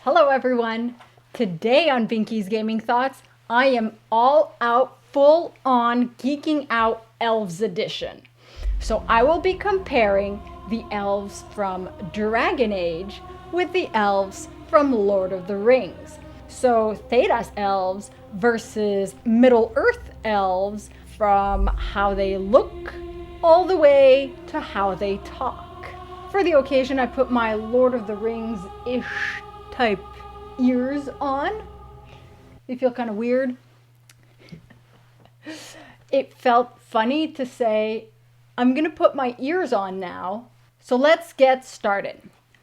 Hello everyone! Today on Binky's Gaming Thoughts, I am all out, full on geeking out Elves edition. So I will be comparing the elves from Dragon Age with the elves from Lord of the Rings. So Thedas elves versus Middle Earth elves, from how they look all the way to how they talk. For the occasion, I put my Lord of the Rings-ish type ears on. They feel kind of weird. It felt funny to say, I'm gonna put my ears on now. So let's get started.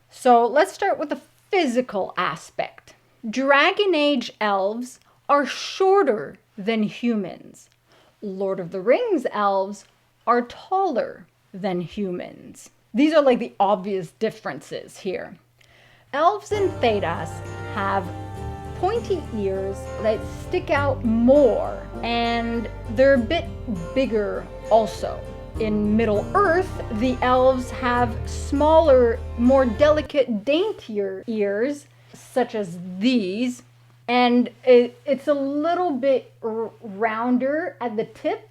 So let's start with the physical aspect. Dragon Age elves are shorter than humans. Lord of the Rings elves are taller than humans. These are like the obvious differences here. Elves in Thedas have pointy ears that stick out more, and they're a bit bigger also. In Middle Earth, the elves have smaller, more delicate, daintier ears, such as these, and it's a little bit rounder at the tip.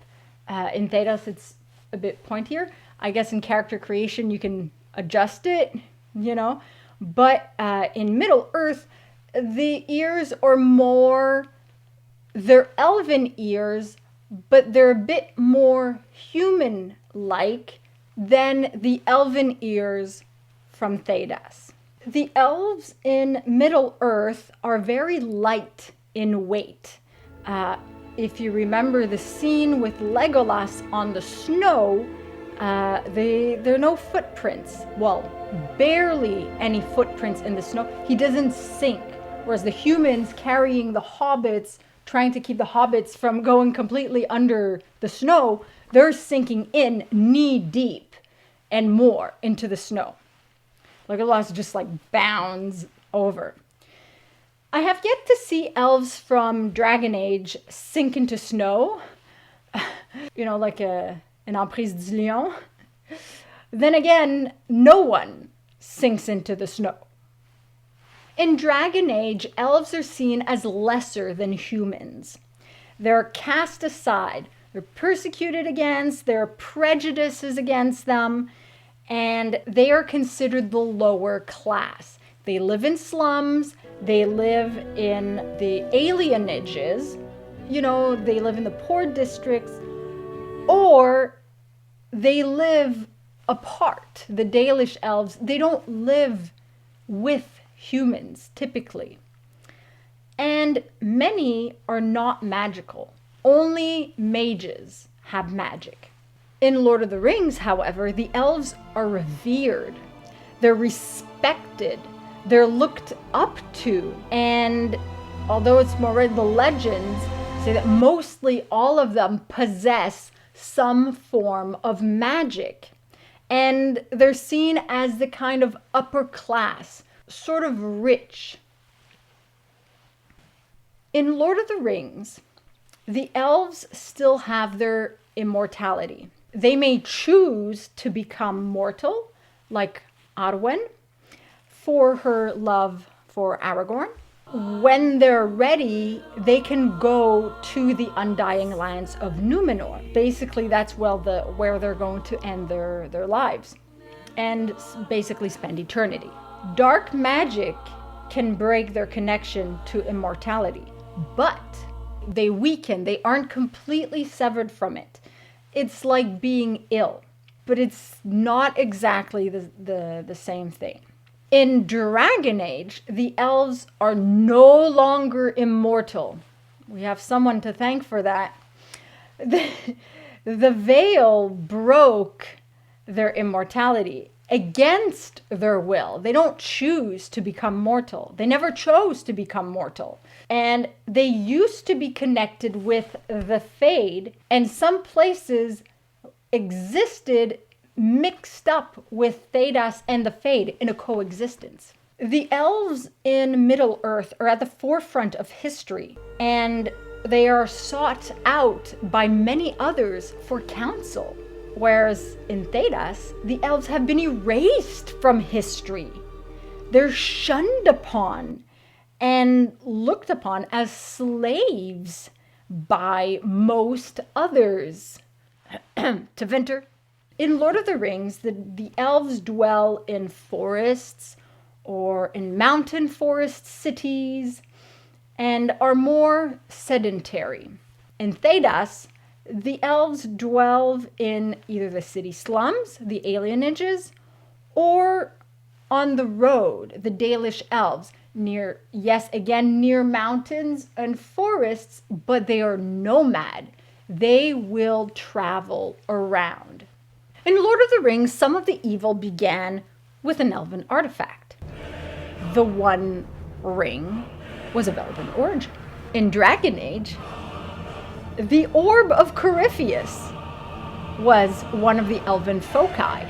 In Thedas, it's a bit pointier. I guess in character creation, you can adjust it, you know. But in Middle Earth, the ears are more, they're elven ears, but they're a bit more human-like than the elven ears from Thedas. The elves in Middle Earth are very light in weight. If you remember the scene with Legolas on the snow, there are no footprints. Well, barely any footprints in the snow. He doesn't sink. Whereas the humans carrying the hobbits, trying to keep the hobbits from going completely under the snow, they're sinking in knee deep and more into the snow. Legolas just like bounds over. I have yet to see elves from Dragon Age sink into snow. You know, like an Emprise du Lion. Then again, no one sinks into the snow. In Dragon Age, elves are seen as lesser than humans. They're cast aside. They're persecuted against. There are prejudices against them. And they are considered the lower class. They live in slums. They live in the alienages. You know, they live in the poor districts. Or they live apart. The Dalish elves, they don't live with humans, typically. And many are not magical. Only mages have magic. In Lord of the Rings, however, the elves are revered. They're respected. They're looked up to. And although it's more the legends say that mostly all of them possess some form of magic. And they're seen as the kind of upper class, sort of rich. In Lord of the Rings, the elves still have their immortality. They may choose to become mortal, like Arwen, for her love for Aragorn. When they're ready, they can go to the Undying Lands of Numenor. Basically, that's where they're going to end their lives and basically spend eternity. Dark magic can break their connection to immortality, but they weaken. They aren't completely severed from it. It's like being ill, but it's not exactly the same thing. In Dragon Age, the elves are no longer immortal. We have someone to thank for that. The veil broke their immortality against their will. They don't choose to become mortal. They never chose to become mortal. And they used to be connected with the Fade, and some places existed mixed up with Thedas and the Fade in a coexistence. The elves in Middle Earth are at the forefront of history, and they are sought out by many others for counsel. Whereas in Thedas, the elves have been erased from history. They're shunned upon. and looked upon as slaves by most others. To Vinter. In Lord of the Rings, the elves dwell in forests or in mountain forest cities and are more sedentary. In Thedas, the elves dwell in either the city slums, the alienages, or on the road, the Dalish elves, near mountains and forests, but they are nomad. They will travel around. In Lord of the Rings, some of the evil began with an elven artifact. The One Ring was of elven origin. In Dragon Age, the Orb of Corypheus was one of the elven foci.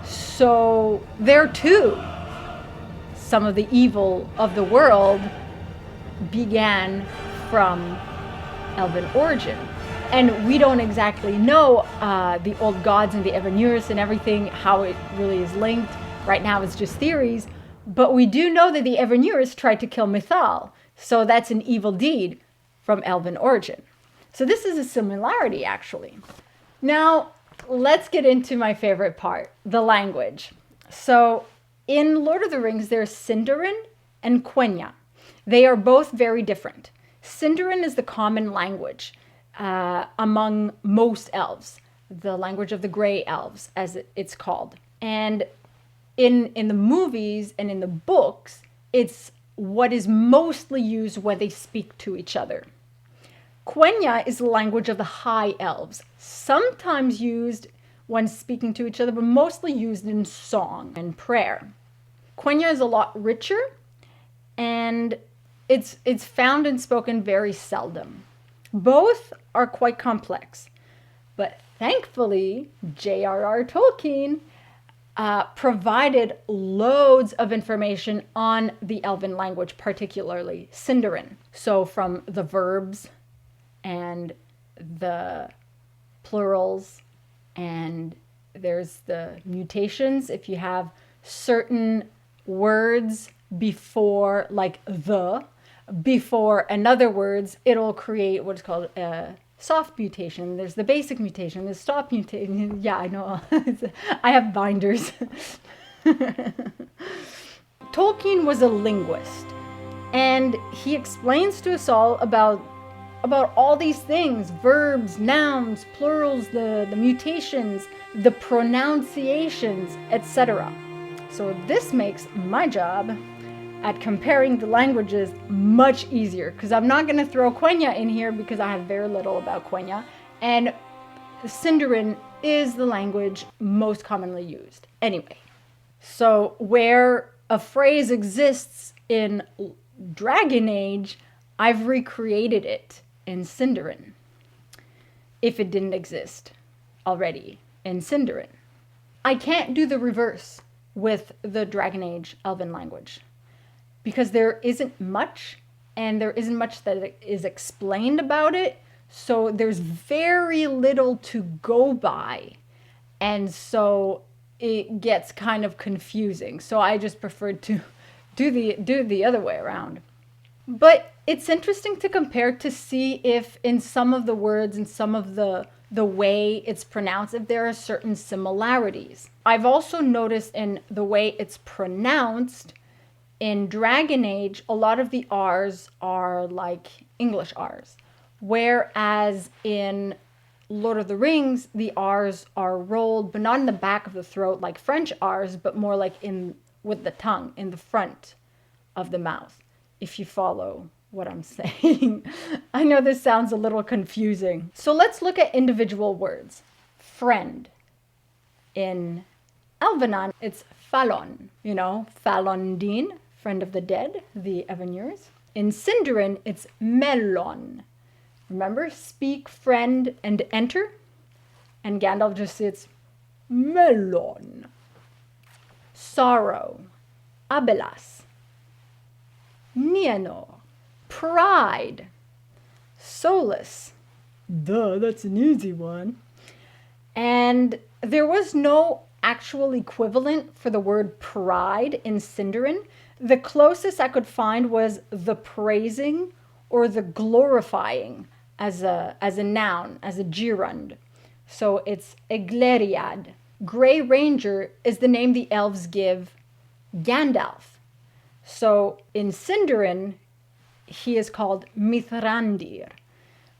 So there too, some of the evil of the world began from elven origin. And we don't exactly know the old gods and the Evanurs and everything, how it really is linked. Right now it's just theories. But we do know that the Evanurs tried to kill Mithal. So that's an evil deed from elven origin. So this is a similarity, actually. Now, let's get into my favorite part, the language. So in Lord of the Rings, there's Sindarin and Quenya. They are both very different. Sindarin is the common language among most elves, the language of the gray elves, as it's called. And in the movies and in the books, it's what is mostly used when they speak to each other. Quenya is the language of the high elves, sometimes used when speaking to each other, but mostly used in song and prayer. Quenya is a lot richer, and it's found and spoken very seldom. Both are quite complex, but thankfully, J.R.R. Tolkien provided loads of information on the elven language, particularly Sindarin. So from the verbs and the plurals, and there's the mutations. If you have certain words before, like before another words, it'll create what's called a soft mutation. There's the basic mutation, the soft mutation. Yeah, I know. I have binders. Tolkien was a linguist, and he explains to us all about all these things: verbs, nouns, plurals, the mutations, the pronunciations, etc. So this makes my job at comparing the languages much easier, because I'm not going to throw Quenya in here because I have very little about Quenya, and Sindarin is the language most commonly used. Anyway, so where a phrase exists in Dragon Age, I've recreated it in Sindarin, if it didn't exist already in Sindarin. I can't do the reverse with the Dragon Age Elven language, because there isn't much, and there isn't much that is explained about it, so there's very little to go by, and so it gets kind of confusing. So I just preferred to do the other way around. But it's interesting to compare to see if in some of the words and some of the way it's pronounced, if there are certain similarities. I've also noticed in the way it's pronounced, in Dragon Age, a lot of the R's are like English R's, whereas in Lord of the Rings, the R's are rolled, but not in the back of the throat like French R's, but more like with the tongue, in the front of the mouth, if you follow what I'm saying. I know this sounds a little confusing. So let's look at individual words. Friend. In Elvenon, it's Falon, Falondin, friend of the dead, the Evanurs. In Sindarin, it's Melon. Remember, speak, friend, and enter? And Gandalf just sits, Melon. Sorrow, Abelas. Nienor. Pride. Solace. Duh, that's an easy one. And there was no actual equivalent for the word pride in Sindarin. The closest I could find was the praising or the glorifying as a noun, as a gerund. So it's Egleriad. Grey Ranger is the name the elves give Gandalf. So in Sindarin, he is called Mithrandir.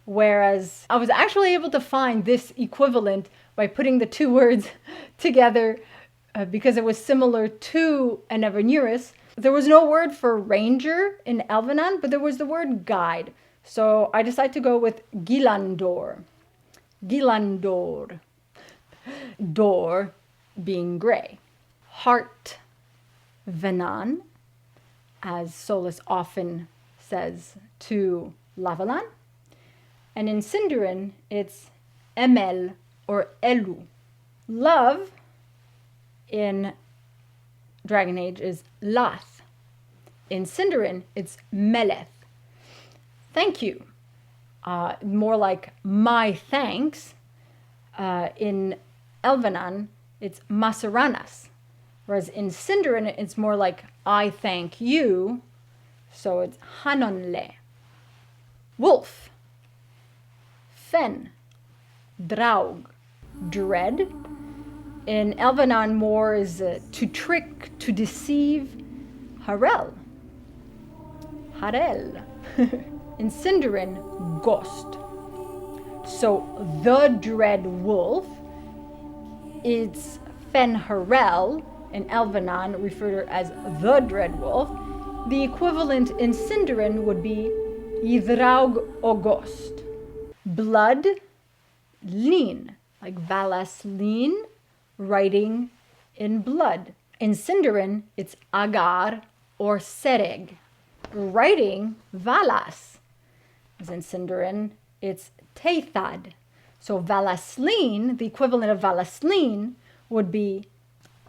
Whereas I was actually able to find this equivalent by putting the two words together because it was similar to an Evanuris. There was no word for ranger in Elvenan, but there was the word guide. So I decided to go with Gilandor. Gilandor. Dor being gray. Heart Venan, as Solus often says to Lavalan. And in Sindarin, it's Emel or Elu. Love in Dragon Age is Lath. In Sindarin, it's Meleth. Thank you. More like my thanks. In Elvenan, it's Masaranas. Whereas in Sindarin, it's more like I thank you. So it's Hanonle. Wolf. Fen. Draug. Dread. In Elvenan, more is to trick, to deceive. Harel. Harel. In Sindarin, Ghost. So the dread wolf is Fenharel in Elvenan, referred to as the dread wolf. The equivalent in Sindarin would be Ydraug o Ghost. Blood, lean, like Valas lean, writing in blood. In Sindarin, it's Agar or Sereg, writing Valas. As in Sindarin, it's Teithad. So Valasleen, the equivalent of Valasleen, would be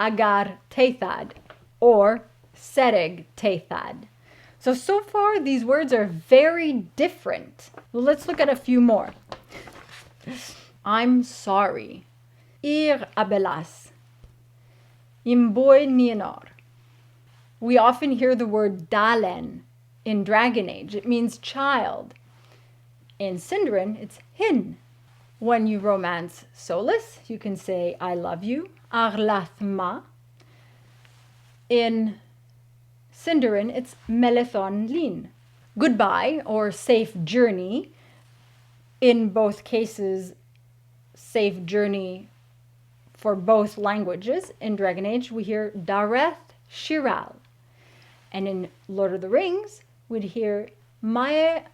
Agar Teithad or Sereg Teithad. So far these words are very different. Well, let's look at a few more. I'm sorry. Ir abelas. Imboy nienor. We often hear the word Dalen in Dragon Age. It means child. In Sindarin, it's hin. When you romance Solus, you can say I love you, Arlathma. In Sindarin, it's Melethon lin. Goodbye or safe journey. In both cases, safe journey for both languages. In Dragon Age, we hear Dareth Shiral. And in Lord of the Rings, we'd hear Mae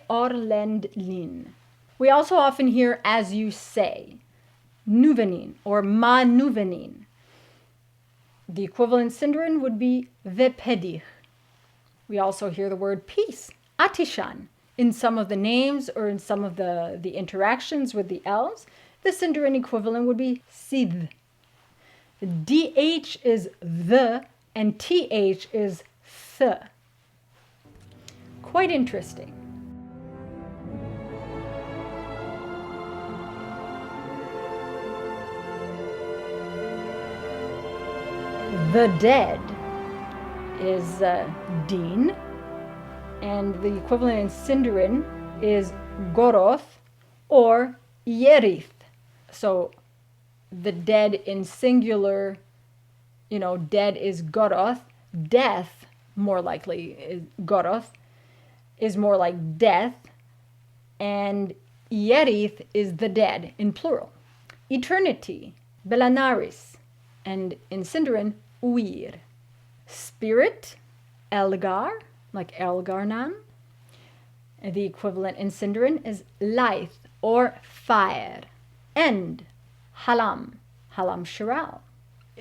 Orlend lin. We also often hear as you say, Nuvenin or Ma Nuvenin. The equivalent Sindarin would be Vepedich. We also hear the word peace, Atishan, in some of the names or in some of the interactions with the elves. The Sindarin equivalent would be Sidh. The DH is the and TH is th. Quite interesting. The dead is Din, and the equivalent in Sindarin is Goroth or Yerith. So the dead in singular, dead is Goroth. Death, more likely, is Goroth, is more like death. And Yerith is the dead in plural. Eternity, Belanaris, and in Sindarin, Uir. Spirit, Elgar, like Elgarnan. And the equivalent in Sindarin is Life or fire. End, Halam, Halam Shiral.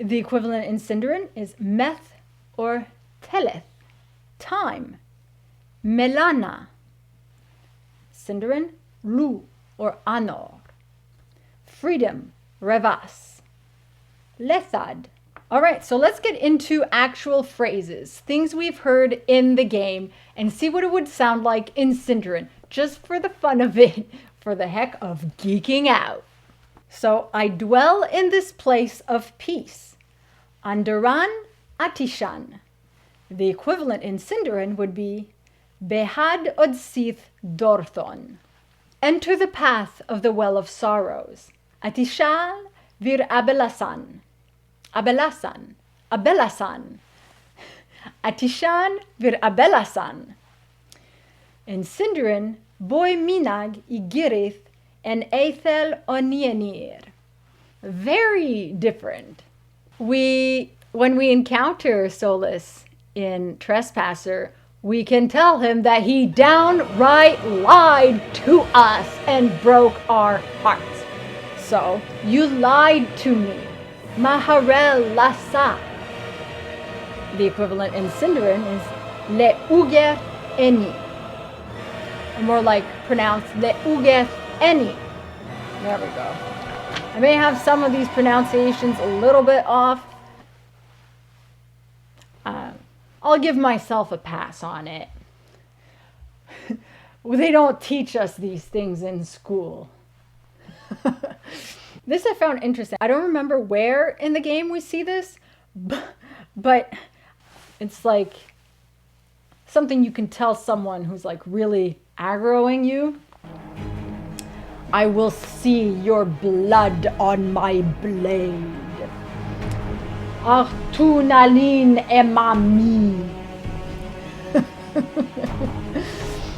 The equivalent in Sindarin is Meth or Teleth. Time, Melana. Sindarin, Lu or Anor. Freedom, Revas. Lethad. All right, so let's get into actual phrases, things we've heard in the game, and see what it would sound like in Sindarin, just for the fun of it, for the heck of geeking out. So I dwell in this place of peace. Andaran Atishan. The equivalent in Sindarin would be Behad Odsith Dorthon. Enter the path of the well of sorrows. Atishal vir Abelasan. Abelasan. Abelasan. Atishan vir Abelasan. In Sindarin, Boy Minag Igirith and Aethel Onienir. Very different. When we encounter Solus in Trespasser, we can tell him that he downright lied to us and broke our hearts. So, you lied to me. Maharel Lasa. The equivalent in Sindarin is Le Uger Eni. More like pronounced Le Uger Eni. There we go. I may have some of these pronunciations a little bit off. I'll give myself a pass on it. They don't teach us these things in school. This I found interesting. I don't remember where in the game we see this, but it's like something you can tell someone who's like really aggroing you. I will see your blood on my blade. Artunalin emami.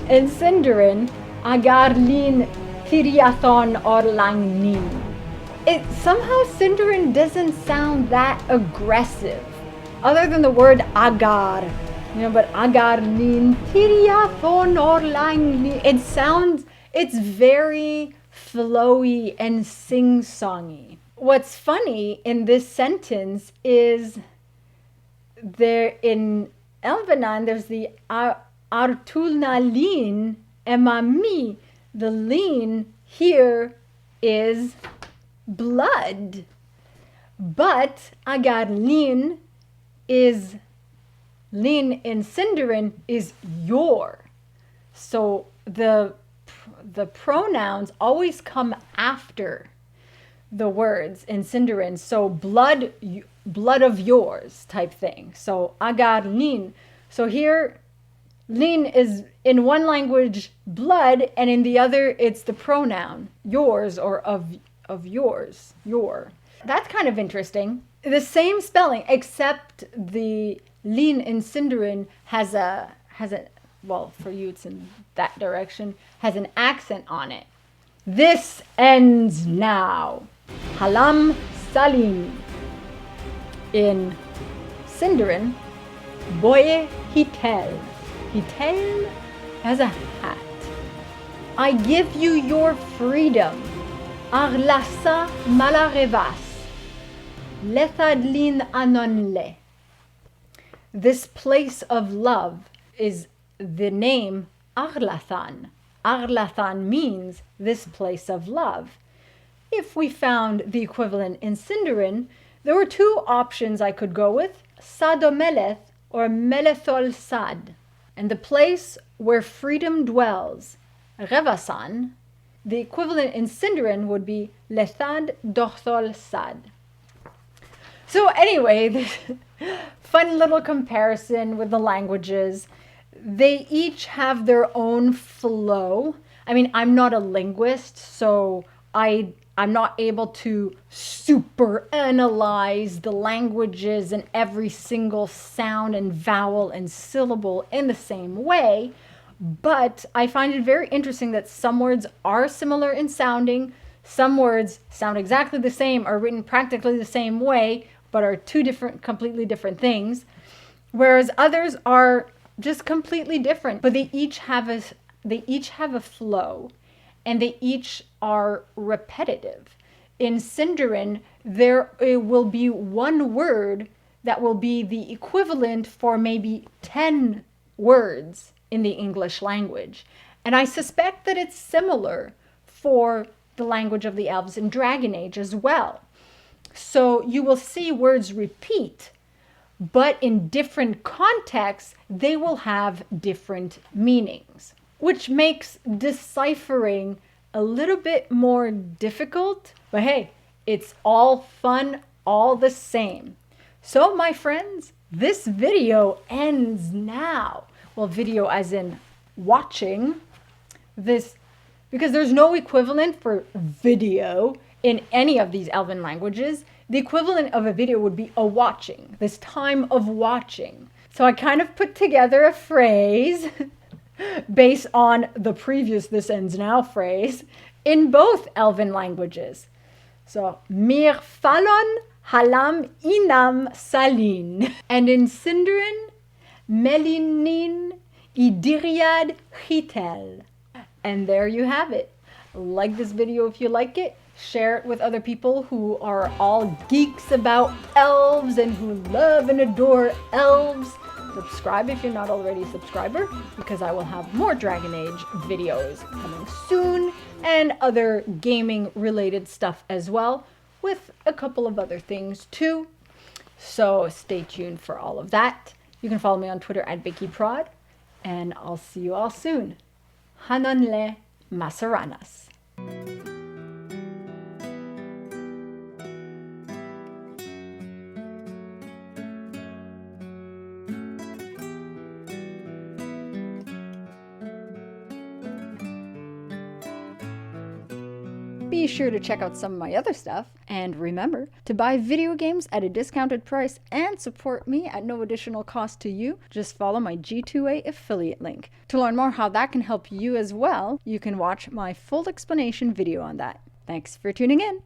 In Sindarin, Agarlin Tiriathon Orlangni. Somehow Sindarin doesn't sound that aggressive, other than the word agar. But Agarlin Tiriathon Orlangni. It's very flowy and sing-songy. What's funny in this sentence is there in Elvenan, there's the Artulnalin emami. The lin here is blood. But Agarlin is, lin in Sindarin is your. So the pronouns always come after the words in Sindarin. So blood of yours type thing. So agar lin. So here, lin is in one language blood, and in the other it's the pronoun yours or of yours, your. That's kind of interesting. The same spelling, except the lin in Sindarin has a well, for you it's in that direction, has an accent on it. This ends now. Halam Salim. In Sindarin, Boye Hitel. Hitel has a hat. I give you your freedom. Arlasa malarevas. Lethadlin anonle. This place of love is the name Arlathan. Arlathan means this place of love. If we found the equivalent in Sindarin, there were two options I could go with, Sadomeleth or Melethol Sad. And the place where freedom dwells, Revasan, the equivalent in Sindarin would be Lethad Dochthol Sad. So anyway, this fun little comparison with the languages. They each have their own flow. I mean, I'm not a linguist, so I'm not able to super analyze the languages and every single sound and vowel and syllable in the same way. But I find it very interesting that some words are similar in sounding. Some words sound exactly the same, are written practically the same way, but are two completely different things. Whereas others are just completely different, but they each have a flow, and they each are repetitive. In Sindarin, there will be one word that will be the equivalent for maybe 10 words in the English language. And I suspect that it's similar for the language of the elves in Dragon Age as well. So you will see words repeat, but in different contexts, they will have different meanings, which makes deciphering a little bit more difficult, but hey, it's all fun all the same. So my friends, this video ends now. Well, video as in watching this, because there's no equivalent for video in any of these Elven languages. The equivalent of a video would be a watching, this time of watching. So I kind of put together a phrase based on the previous this ends now phrase in both Elven languages. So, mir fallon halam inam salin. And in Sindarin, melinin idiriad hitel. And there you have it. Like this video if you like it. Share it with other people who are all geeks about elves and who love and adore elves. Subscribe if you're not already a subscriber, because I will have more Dragon Age videos coming soon and other gaming related stuff as well, with a couple of other things too. So stay tuned for all of that. You can follow me on Twitter at BinkyProd, and I'll see you all soon. Hanonle Masaranas. Be sure to check out some of my other stuff, and remember to buy video games at a discounted price and support me at no additional cost to you. Just follow my G2A affiliate link. To learn more how that can help you as well, you can watch my full explanation video on that. Thanks for tuning in.